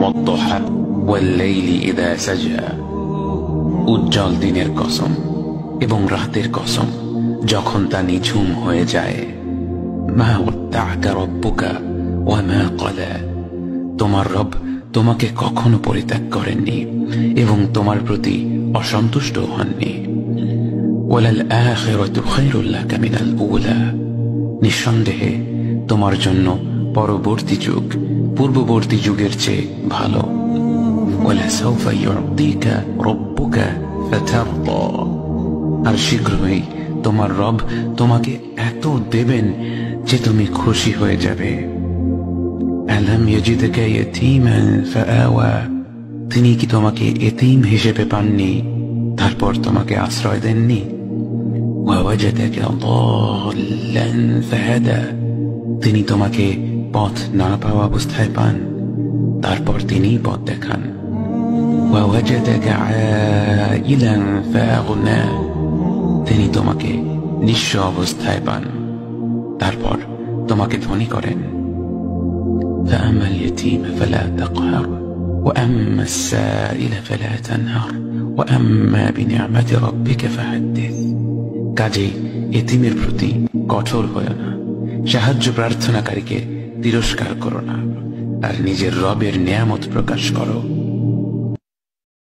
والضحى والليل إذا سجى উজ্জ্বল দিনের কসম এবং রাতের কসম যখন তা নিঝুম হয়ে যায়। মা ওয়াদ্দাআকা রাব্বুকা ওয়া মা ক্বালা, তোমার রব তোমাকে কখনো পরিত্যাগ করেননি এবং তোমার প্রতি অসন্তুষ্ট হননি। ওয়ালাল আখিরাতু খায়রুল লাকা মিনাল উলা, নিঃসন্দেহে তোমার জন্য পরবর্তী যুগ পূর্ববর্তী যুগের চেয়ে ভালো। ওয়ালাসাউফা ইউতিকা রাব্বুকা ফাতারদা, আর শীঘ্রই তোমার রব তোমাকে এত দেবেন যে তুমি খুশি হয়ে যাবে। আলাম ইয়াজিদকা ইয়াতীমান ফাআওয়া, তিনি কি তোমাকে এতিম হিসেবে পাননি তারপর তোমাকে আশ্রয় দেননি? ওয়াওয়াজাদাকা দাল্লান ফাহাদা, তিনি তোমাকে পথ না পাওয়া অবস্থায় পান তারপর তিনিই পথ দেখান। ওয়াওয়াজাদাকা আইলান ফাআগনা, তিনি তোমাকে নিঃস্ব অবস্থায় পান তারপর তোমাকে ধনী করেন। فأما اليتيم فلا تقهر وأما السائل فلا تنهر وأما بنعمة ربك فحدث, কাজেই এতিমের প্রতি কঠোর হয়ো না, সাহায্য প্রার্থনাকারীকে তিরস্কার করো না, আর নিজের রবের নিয়ামত প্রকাশ করো।